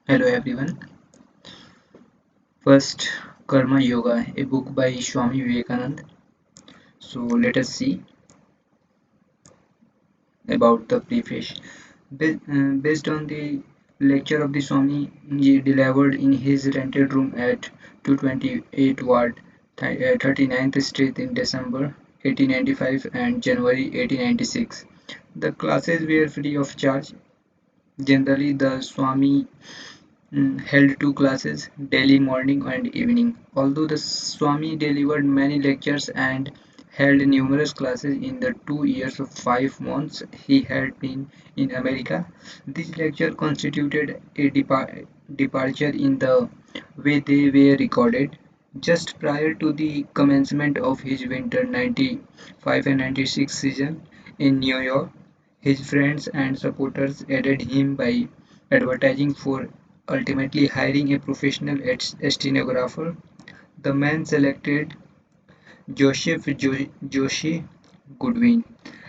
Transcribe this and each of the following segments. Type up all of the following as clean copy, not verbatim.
Hello everyone. First, Karma Yoga, a book by Swami Vivekanand. So let us see about the preface. Based on the lecture of the Swami delivered in his rented room at 228 Ward, 39th Street in December 1895 and January 1896. The classes were free of charge. Generally, the Swami held two classes, daily morning and evening. Although the Swami delivered many lectures and held numerous classes in the 2 years of 5 months he had been in America, this lecture constituted a departure in the way they were recorded. Just prior to the commencement of his winter 95 and 96 season in New York, his friends and supporters aided him by advertising for ultimately hiring a professional stenographer. The man selected, Joseph Joshi Goodwin,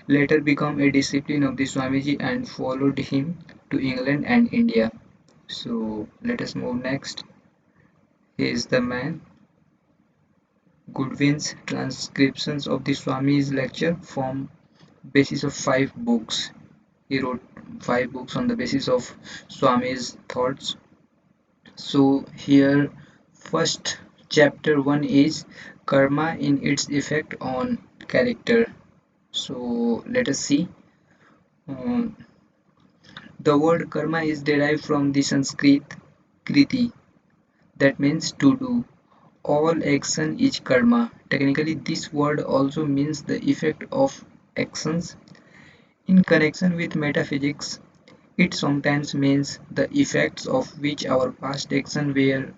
later became a disciple of the Swamiji and followed him to England and India. So let us move next. He is the man. Goodwin's transcriptions of the Swami's lecture form basis of 5 books. He wrote 5 books on the basis of Swami's thoughts. So here first chapter 1 is karma in its effect on character. So let us see. Um, the word karma is derived from the Sanskrit kriti, that means to do. All action is karma. Technically, this word also means the effect of actions. In connection with metaphysics, it sometimes means the effects of which our past action were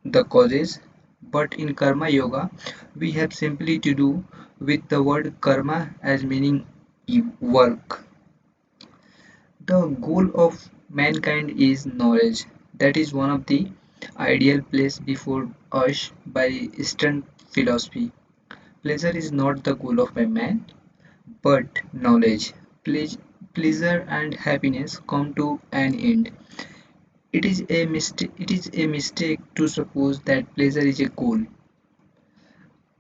the causes, but in Karma Yoga, we have simply to do with the word karma as meaning work. The goal of mankind is knowledge. That is one of the ideal placed before us by Eastern philosophy. Pleasure is not the goal of a man, but knowledge. Pleasure and happiness come to an end. It is a mistake to suppose that pleasure is a goal.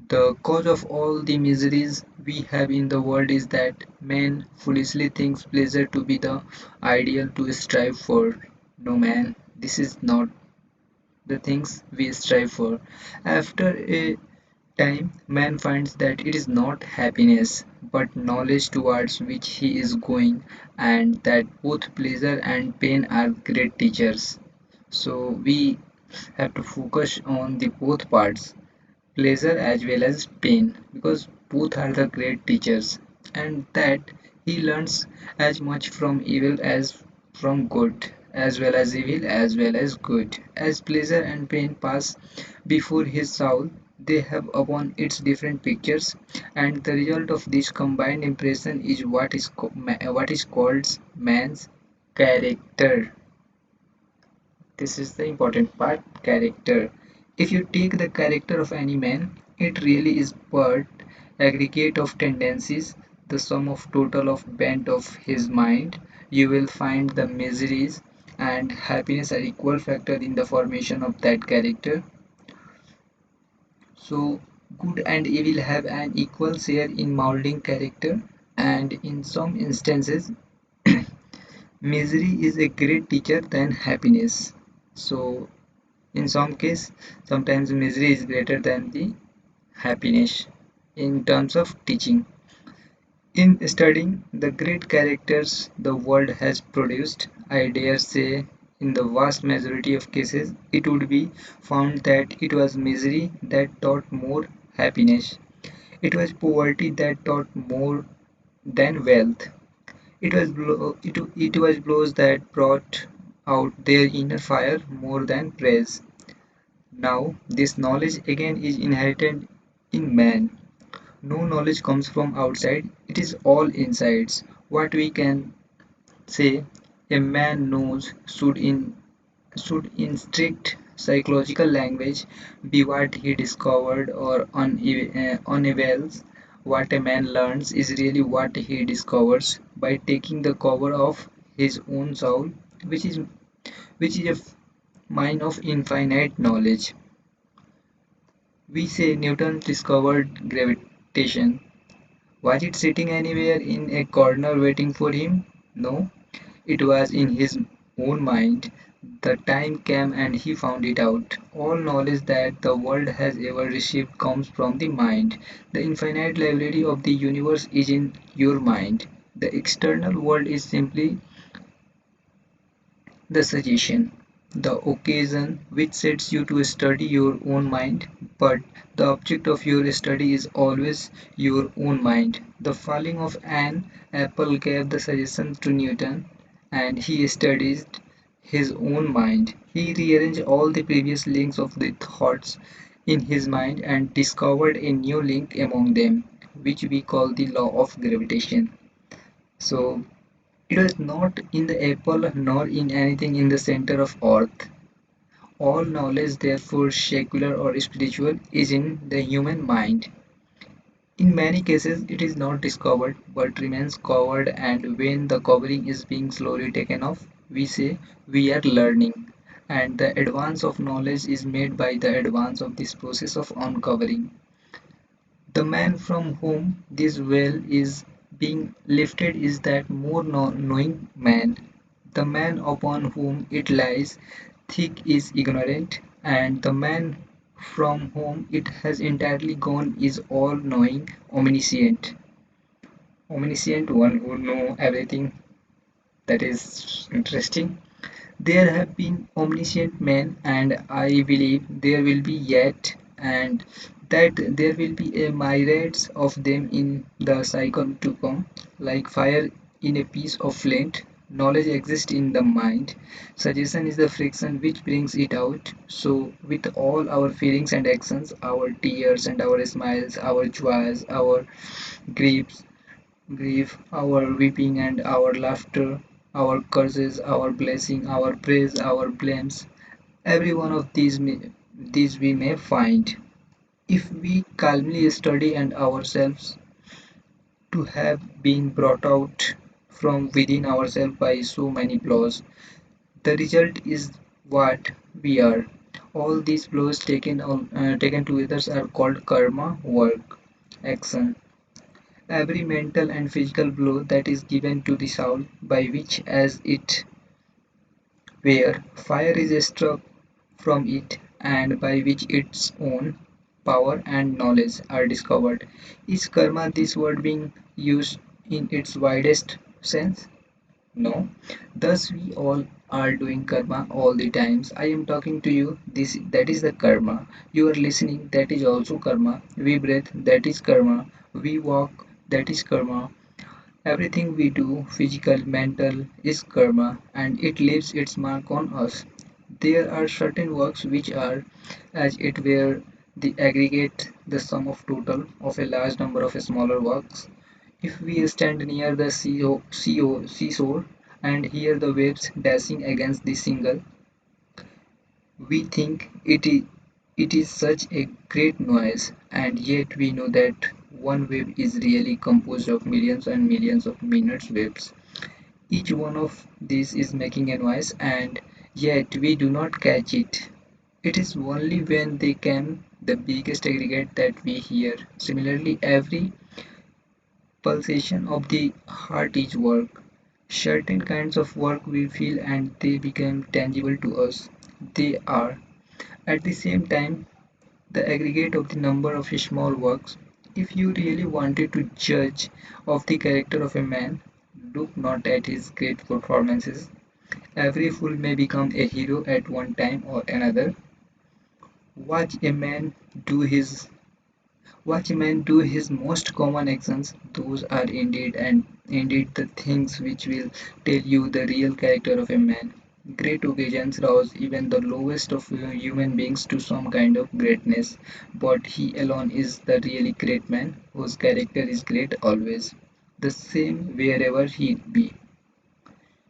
The cause of all the miseries we have in the world is that man foolishly thinks pleasure to be the ideal to strive for. No, man, this is not the things we strive for. After a time, man finds that it is not happiness, but knowledge towards which he is going, and that both pleasure and pain are great teachers. So we have to focus on the both parts, pleasure as well as pain, because both are the great teachers, and that he learns as much from evil as from good, as well as evil as well as good. As pleasure and pain pass before his soul, they have upon its different pictures, and the result of this combined impression is what is called man's character. This is the important part, character. If you take the character of any man, it really is but aggregate of tendencies, the sum of total of bent of his mind. You will find the miseries and happiness are equal factor in the formation of that character. So good and evil have an equal share in molding character, and in some instances misery is a great teacher than happiness. So in some case, sometimes misery is greater than the happiness in terms of teaching. In studying the great characters the world has produced, I dare say in the vast majority of cases it would be found that it was misery that taught more happiness. It was poverty that taught more than wealth. It was blows that brought out their inner fire more than praise. Now, this knowledge again is inherited in man. No knowledge comes from outside, it is all insides. What we can say a man knows should in strict psychological language be what he discovered or unavails. What a man learns is really what he discovers by taking the cover of his own soul, which is which is a mine of infinite knowledge. We say Newton discovered gravitation. Was it sitting anywhere in a corner waiting for him? No, it was in his own mind. The time came and he found it out. All knowledge that the world has ever received comes from the mind. The infinite library of the universe is in your mind. The external world is simply the suggestion, the occasion which sets you to study your own mind, but the object of your study is always your own mind. The falling of an apple gave the suggestion to Newton, and he studied his own mind. He rearranged all the previous links of the thoughts in his mind and discovered a new link among them, which we call the law of gravitation. So, it was not in the apple nor in anything in the center of earth. All knowledge, therefore secular or spiritual, is in the human mind. In many cases it is not discovered but remains covered, and when the covering is being slowly taken off, we say we are learning. And the advance of knowledge is made by the advance of this process of uncovering. The man from whom this veil is being lifted is that more knowing man. The man upon whom it lies thick is ignorant, and the man from whom it has entirely gone is all knowing, omniscient. Omniscient, one who know everything. That is interesting. There have been omniscient men, and I believe there will be yet, and that there will be a myriads of them in the cycle to come, like fire in a piece of flint. Knowledge exists in the mind. Suggestion is the friction which brings it out. So, with all our feelings and actions, our tears and our smiles, our joys, our griefs, our weeping and our laughter, our curses, our blessing, our praise, our blames. Every one of these we may find. If we calmly study and ourselves to have been brought out from within ourselves by so many flaws, the result is what we are. All these flows taken together are called karma, work, action. Every mental and physical blow that is given to the soul, by which as it were fire is struck from it, and by which its own power and knowledge are discovered. Is karma this word being used in its widest sense? No. Thus we all are doing karma all the times. I am talking to you, this that is the karma. You are listening, that is also karma. We breathe, that is karma. We walk, that is karma. Everything we do, physical, mental, is karma, and it leaves its mark on us. There are certain works which are, as it were, the aggregate, the sum of total of a large number of smaller works. If we stand near the seashore and hear the waves dashing against the single, we think it is such a great noise, and yet we know that one wave is really composed of millions and millions of minute waves. Each one of these is making a noise, and yet we do not catch it. It is only when they come the biggest aggregate that we hear. Similarly, every pulsation of the heart is work. Certain kinds of work we feel and they become tangible to us. They are at the same time the aggregate of the number of small works. If you really wanted to judge of the character of a man, look not at his great performances. Every fool may become a hero at one time or another. Watch a man do his Watch a man do his most common actions. Those are indeed the things which will tell you the real character of a man. Great occasions rouse even the lowest of human beings to some kind of greatness, but he alone is the really great man whose character is great always, the same wherever he be.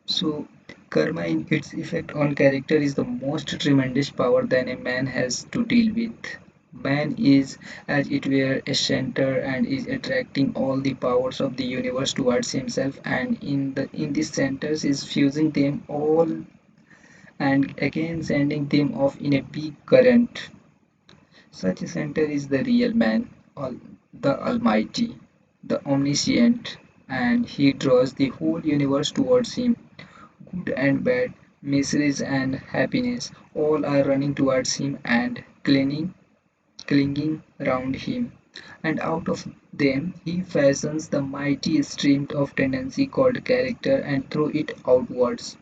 So, karma in its effect on character is the most tremendous power that a man has to deal with. Man is, as it were, a center and is attracting all the powers of the universe towards himself, and in this centers is fusing them all, and again sending them off in a big current. Such a center is the real man, the Almighty, the Omniscient, and he draws the whole universe towards him. Good and bad, miseries and happiness, all are running towards him and clinging round him. And out of them he fashions the mighty stream of tendency called character and throw it outwards.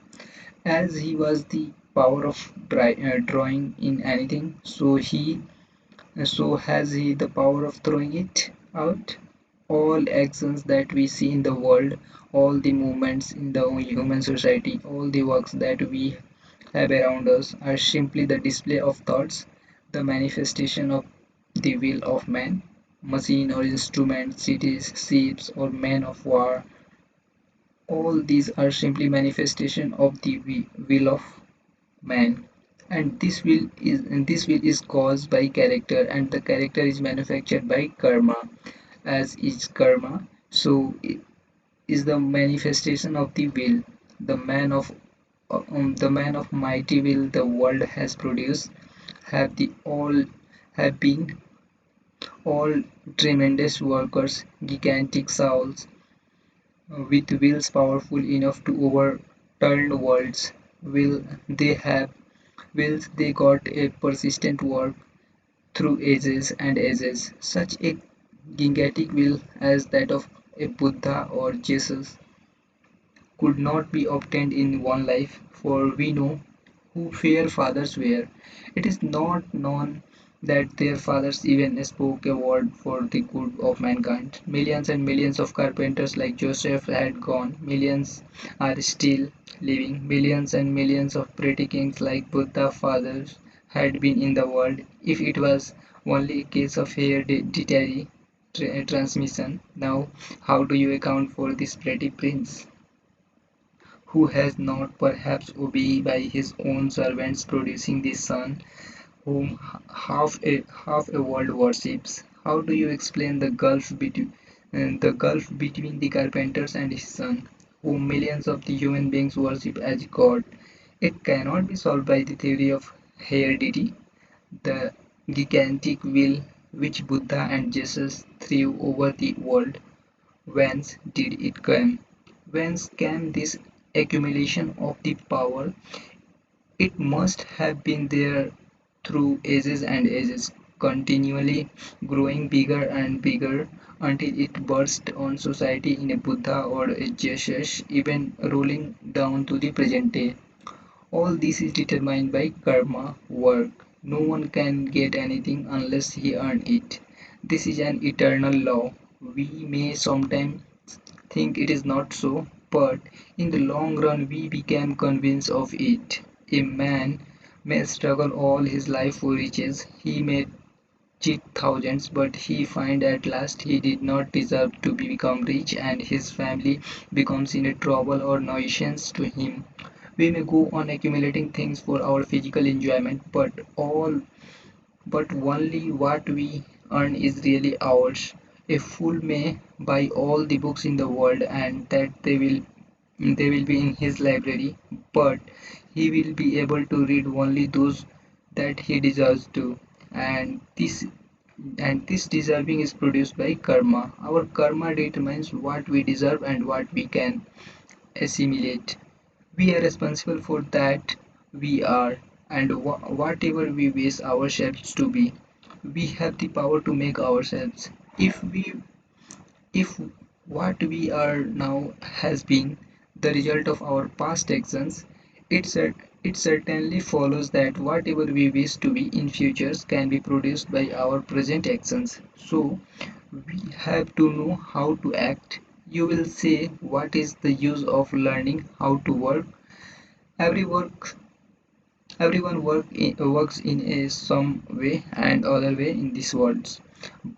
As he was the power of drawing in anything, so has he the power of throwing it out. All actions that we see in the world, all the movements in the human society, all the works that we have around us are simply the display of thoughts, the manifestation of the will of man. Machine or instrument, cities, ships, or men of war, all these are simply manifestation of the will of man. And this will is caused by character, and the character is manufactured by karma, as is karma. So it is the manifestation of the will. The man of mighty will the world has produced have been all tremendous workers, gigantic souls, with wills powerful enough to overturn worlds. Will they have wills they got a persistent work through ages and ages. Such a gigantic will as that of a Buddha or Jesus could not be obtained in one life, for we know who fair fathers were. It is not known that their fathers even spoke a word for the good of mankind. Millions and millions of carpenters like Joseph had gone, millions are still living, millions and millions of pretty kings like Buddha fathers had been in the world. If it was only a case of hereditary transmission, now how do you account for this pretty prince, who has not perhaps obeyed by his own servants producing the son whom half a world worships? How do you explain the gulf between the carpenters and his son, whom millions of the human beings worship as God? It cannot be solved by the theory of heredity. The gigantic will which Buddha and Jesus threw over the world, whence did it come? Whence came this accumulation of the power? It must have been there through ages and ages, continually growing bigger and bigger until it burst on society in a Buddha or a Jesus, even rolling down to the present day. All this is determined by karma, work. No one can get anything unless he earn it. This is an eternal law. We may sometimes think it is not so, but in the long run we become convinced of it. A man may struggle all his life for riches, he may cheat thousands, but he find at last he did not deserve to become rich and his family becomes in a trouble or nuisance to him. We may go on accumulating things for our physical enjoyment, but only what we earn is really ours. A fool may buy all the books in the world and that they will be in his library, but he will be able to read only those that he deserves to. And this deserving is produced by karma. Our karma determines what we deserve and what we can assimilate. We are responsible for that we are, and whatever we wish ourselves to be. We have the power to make ourselves. If what we are now has been the result of our past actions, it certainly follows that whatever we wish to be in futures can be produced by our present actions. So we have to know how to act. You will say, what is the use of learning how to work? Every work works in a some way and other way in this world.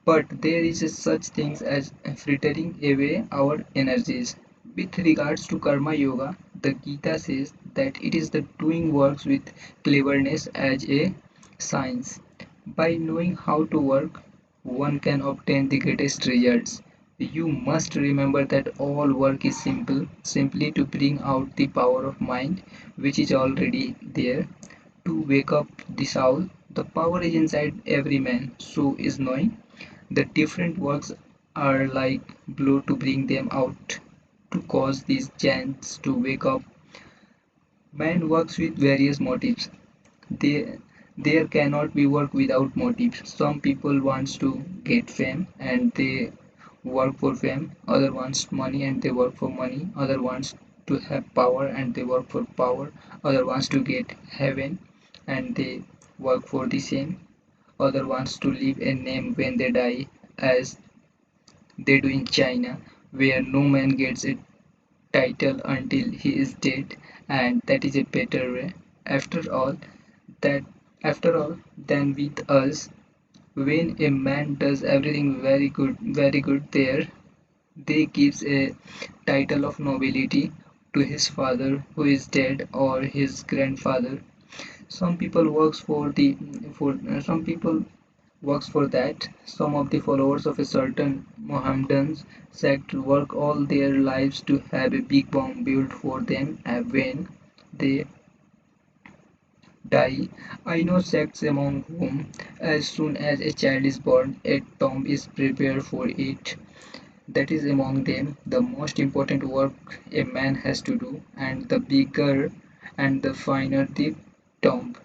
But there is a such thing as frittering away our energies. With regards to karma yoga, the Gita says that it is the doing works with cleverness as a science. By knowing how to work, one can obtain the greatest results. You must remember that all work is simple, simply to bring out the power of mind which is already there, to wake up the soul. The power is inside every man, so is knowing. The different works are like blow to bring them out, to cause these giants to wake up. Man works with various motives. They, there cannot be work without motives. Some people wants to get fame and they work for fame. Other wants money and they work for money. Other wants to have power and they work for power. Other wants to get heaven and they work for the same. Other wants to leave a name when they die, as they do in China, where no man gets a title until he is dead, and that is a better way. After all, that after all, than with us, when a man does everything very good there, they gives a title of nobility to his father who is dead or his grandfather. Some people works for some people works for that. Some of the followers of a certain Mohammedan sect work all their lives to have a big bomb built for them when they die. I know sects among whom, as soon as a child is born, a tomb is prepared for it. That is among them the most important work a man has to do, and the bigger and the finer the tomb,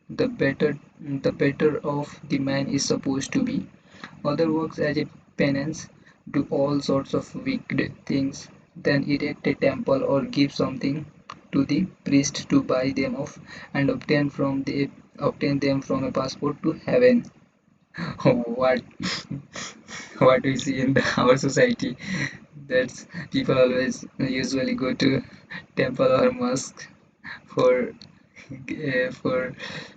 the better off the man is supposed to be. Other works as a penance, do all sorts of wicked things, then erect a temple or give something to the priest to buy them off and obtain them from a passport to heaven. what what we see in our society, that's people always usually go to temple or mosque for for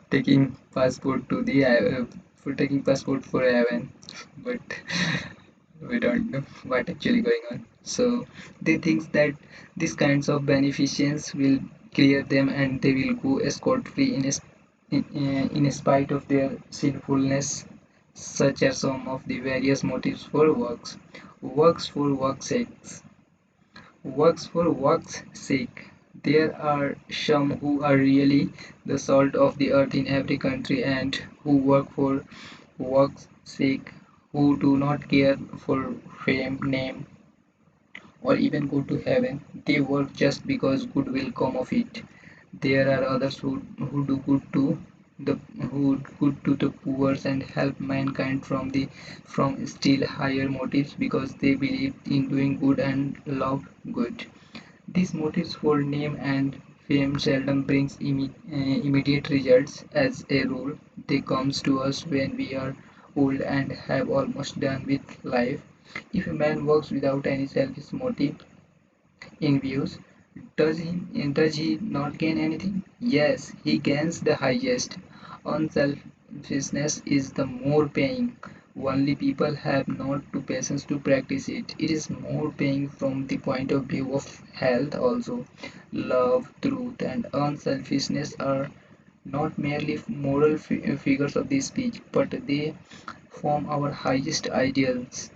taking passport to the for taking passport for heaven, but we don't know what actually going on. So they think that these kinds of beneficence will clear them and they will go scot-free in spite of their sinfulness, such as some of the various motives for works for work's sake. Works for work's sake. There are some who are really the salt of the earth in every country and who work for work's sake, who do not care for fame, name, or even go to heaven. They work just because good will come of it. There are others who do good to the poor and help mankind from still higher motives because they believe in doing good and love good. These motives for name and fame seldom brings immediate results. As a rule, they comes to us when we are old and have almost done with life. If a man works without any selfish motive in views, does he not gain anything? Yes, he gains the highest. Unselfishness is the more paying. Only people have not the patience to practice it. It is more paying from the point of view of health also. Love, truth, and unselfishness are not merely moral figures of the speech, but they form our highest ideals,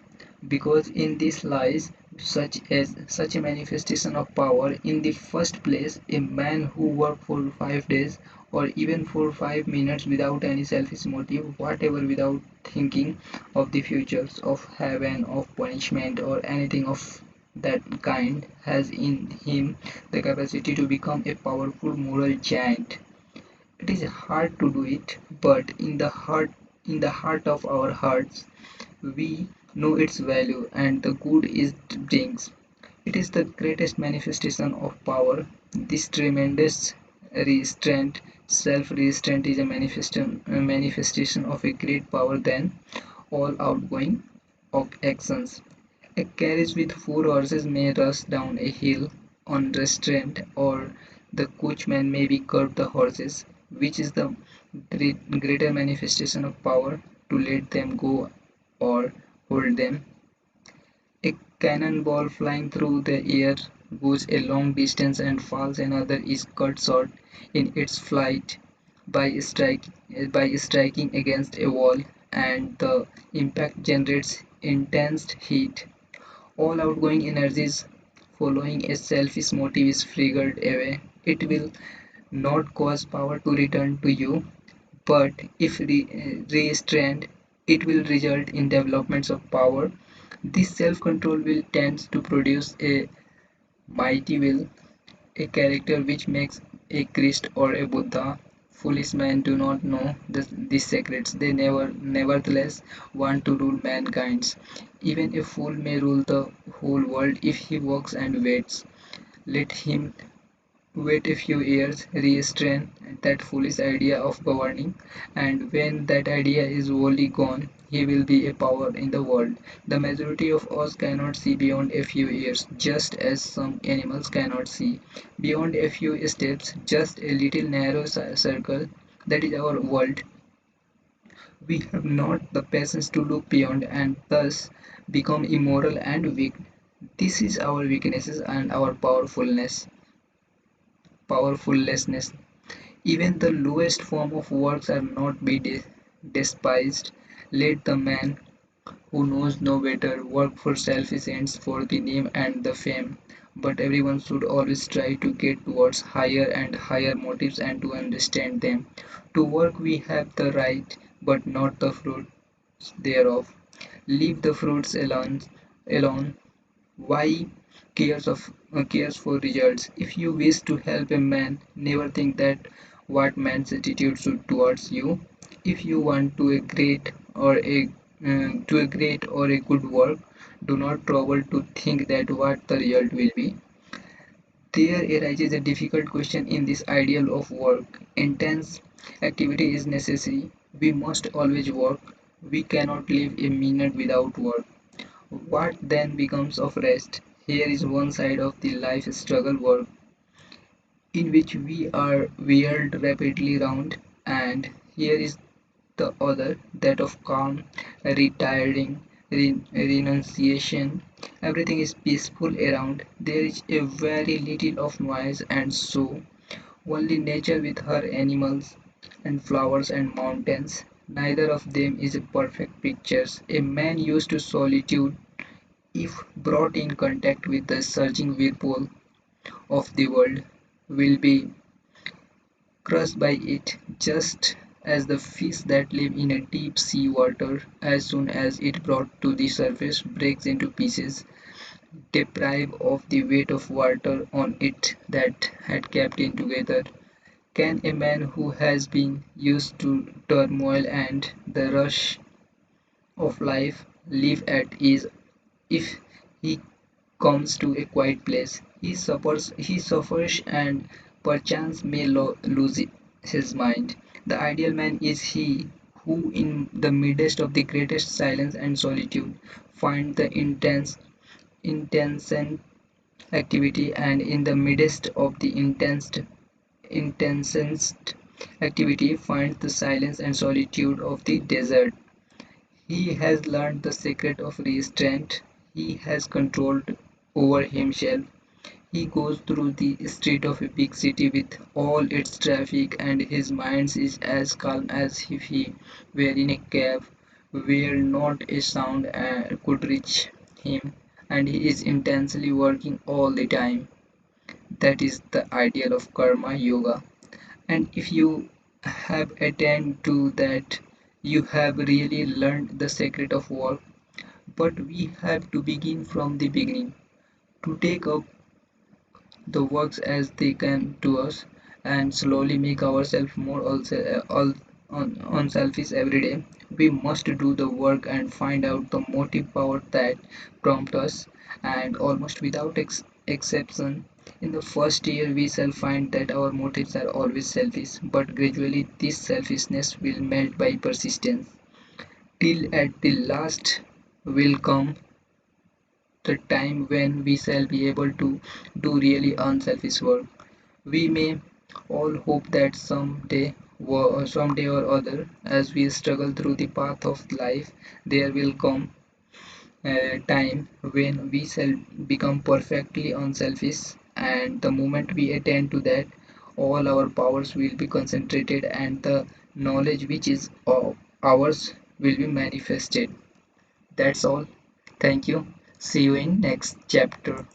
because in this lies such a manifestation of power. In the first place, a man who worked for 5 days or even for 5 minutes without any selfish motive whatever, without thinking of the futures of heaven, of punishment, or anything of that kind, has in him the capacity to become a powerful moral giant. It is hard to do it, but in the heart of our hearts, we know its value and the good it brings. It is the greatest manifestation of power. This tremendous restraint, self-restraint, is a manifestation of a great power than all outgoing of actions. A carriage with 4 horses may rush down a hill unrestrained, or the coachman may be curb the horses. Which is the greater manifestation of power, to let them go or hold them? A cannonball flying through the air goes a long distance and falls; another is cut short in its flight by striking against a wall, and the impact generates intense heat. All outgoing energies following a selfish motive is flickered away. It will not cause power to return to you, but if restrained, it will result in developments of power. This self-control will tend to produce a mighty will, a character which makes a Christ or a Buddha. Foolish men do not know these secrets. They nevertheless want to rule mankind. Even a fool may rule the whole world if he walks and waits. Let him wait a few years, restrain that foolish idea of governing, and when that idea is wholly gone, he will be a power in the world. The majority of us cannot see beyond a few years, just as some animals cannot see beyond a few steps, just a little narrow circle. That is our world. We have not the patience to look beyond and thus become immoral and weak. This is our weaknesses and our powerfulness. Even the lowest form of works are not be despised. Let the man who knows no better work for selfish ends for the name and the fame. But everyone should always try to get towards higher and higher motives and to understand them. To work we have the right, but not the fruits thereof. Leave the fruits alone. Why cares for results? If you wish to help a man, never think that what man's attitude should towards you. If you want to a great or a good work, do not trouble to think that what the result will be. There arises a difficult question in this ideal of work. Intense activity is necessary. We must always work. We cannot live a minute without work. What then becomes of rest? Here is one side of the life struggle work in which we are whirled rapidly round, and here is the other, that of calm, retiring, renunciation. Everything is peaceful around. There is a very little of noise, and so only nature with her animals and flowers and mountains. Neither of them is a perfect picture. A man used to solitude if brought in contact with the surging whirlpool of the world, will be crushed by it, just as the fish that live in a deep sea water, as soon as it brought to the surface, breaks into pieces, deprived of the weight of water on it that had kept it together. Can a man who has been used to turmoil and the rush of life live at ease if he comes to a quiet place? He suffers and perchance may lose his mind. The ideal man is he who, in the midst of the greatest silence and solitude, finds the intense activity, and in the midst of the intensest activity, finds the silence and solitude of the desert. He has learned the secret of restraint. He has controlled over himself. He goes through the street of a big city with all its traffic, and his mind is as calm as if he were in a cave where not a sound could reach him, and he is intensely working all the time. That is the ideal of karma yoga. And if you have attained to that, you have really learned the secret of work. But we have to begin from the beginning to take up the works as they come to us and slowly make ourselves more unselfish every day. We must do the work and find out the motive power that prompt us, and almost without exception, in the first year we shall find that our motives are always selfish, but gradually this selfishness will melt by persistence, till at the last will come the time when we shall be able to do really unselfish work. We may all hope that someday or other, as we struggle through the path of life, there will come a time when we shall become perfectly unselfish, and the moment we attain to that, all our powers will be concentrated, and the knowledge which is ours will be manifested. That's all. Thank you. See you in next chapter.